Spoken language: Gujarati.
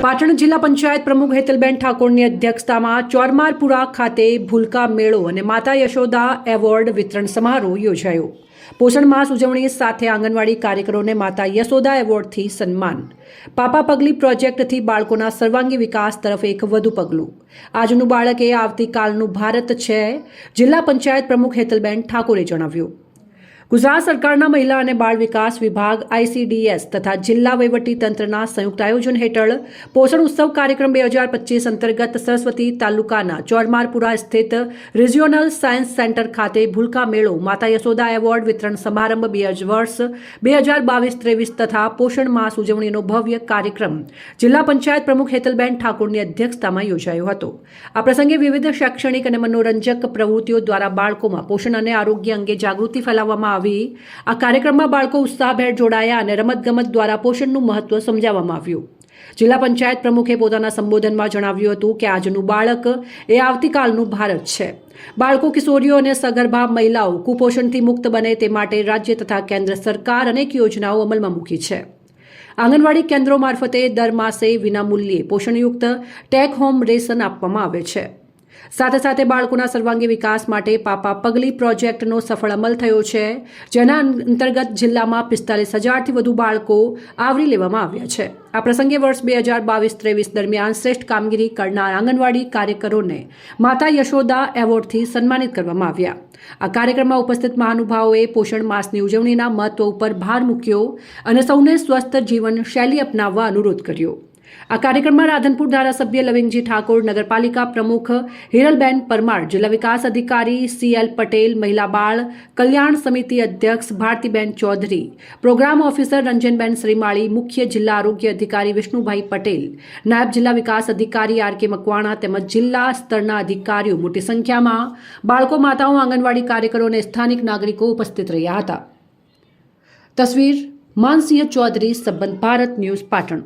પાટણ જિલ્લા પંચાયત પ્રમુખ હેતલબેન ઠાકોરની અધ્યક્ષતામાં ચોરમારપુરા ખાતે ભૂલકા મેળો અને માતા યશોદા એવોર્ડ વિતરણ સમારોહ યોજાયો। પોષણ માસ ઉજવણી સાથે આંગણવાડી કાર્યકરોને માતા યશોદા એવોર્ડથી સન્માન। પાપા પગલી પ્રોજેક્ટથી બાળકોના સર્વાંગી વિકાસ તરફ એક વધુ પગલું। આજનું બાળક એ આવતીકાલનું ભારત છે, જિલ્લા પંચાયત પ્રમુખ હેતલબેન ઠાકોરે જણાવ્યું। ગુજરાત સરકારના મહિલા અને બાળ વિકાસ વિભાગ ICDS તથા જિલ્લા વહીવટી તંત્રના સંયુક્ત આયોજન હેઠળ પોષણ ઉત્સવ કાર્યક્રમ 2025 અંતર્ગત સરસ્વતી તાલુકાના ચોરમારપુરા સ્થિત રિજિયોનલ સાયન્સ સેન્ટર ખાતે ભૂલકા મેળો, માતા યશોદા એવોર્ડ વિતરણ સમારંભ વર્ષ 2022-23 તથા પોષણ માસ ઉજવણીનો ભવ્ય કાર્યક્રમ જિલ્લા પંચાયત પ્રમુખ હેતલબેન ઠાકોરની અધ્યક્ષતામાં યોજાયો હતો। આ પ્રસંગે વિવિધ શૈક્ષણિક અને મનોરંજક પ્રવૃત્તિઓ દ્વારા બાળકોમાં પોષણ અને આરોગ્ય અંગે જાગૃતિ ફેલાવવામાં આવી। આ કાર્યક્રમમાં બાળકો ઉત્સાહભેર જોડાયા અને રમતગમત દ્વારા પોષણનું મહત્વ સમજાવવામાં આવ્યું। જિલ્લા પંચાયત પ્રમુખે પોતાના સંબોધનમાં જણાવ્યું હતું કે આજનું બાળક એ આવતીકાલનું ભારત છે। બાળકો, કિશોરીઓ અને સગર્ભા મહિલાઓ કુપોષણથી મુક્ત બને તે માટે રાજ્ય તથા કેન્દ્ર સરકાર અનેક યોજનાઓ અમલમાં મૂકી છે। આંગણવાડી કેન્દ્રો મારફતે દર માસે વિનામૂલ્યે પોષણયુક્ત ટેક હોમ રેશન આપવામાં આવે છે। સાથે સાથે બાળકોના સર્વાંગી વિકાસ માટે પાપા પગલી પ્રોજેક્ટનો સફળ અમલ થયો છે, જેના અંતર્ગત જિલ્લામાં 45,000થી વધુ બાળકો આવરી લેવામાં આવ્યા છે। આ પ્રસંગે વર્ષ 2022-23 દરમિયાન શ્રેષ્ઠ કામગીરી કરનાર આંગણવાડી કાર્યકરોને માતા યશોદા એવોર્ડથી સન્માનિત કરવામાં આવ્યા। આ કાર્યક્રમમાં ઉપસ્થિત મહાનુભાવોએ પોષણ માસની ઉજવણીના મહત્વ ઉપર ભાર મૂક્યો અને સૌને સ્વસ્થ જીવન શૈલી અપનાવવા અનુરોધ કર્યો। આ કાર્યક્રમમાં રાધનપુર ધારાસભ્ય લવિંગજી ઠાકોર, નગરપાલિકા પ્રમુખ હિરલબેન પરમાર, જિલ્લા વિકાસ અધિકારી CL પટેલ, મહિલા બાળ કલ્યાણ સમિતિ અધ્યક્ષ ભારતીબેન ચૌધરી, પ્રોગ્રામ ઓફિસર રંજનબેન શ્રીમાળી, મુખ્ય જિલ્લા આરોગ્ય અધિકારી વિષ્ણુભાઈ પટેલ, નાયબ જિલ્લા વિકાસ અધિકારી RK મકવાણા તેમજ જિલ્લા સ્તરના અધિકારીઓ મોટી સંખ્યામાં બાળકો, માતાઓ, આંગણવાડી કાર્યકરો અને સ્થાનિક નાગરિકો ઉપસ્થિત રહ્યા હતા। તસવીર માનસિંહ ચૌધરી, સંબંધ ભારત ન્યૂઝ, પાટણ।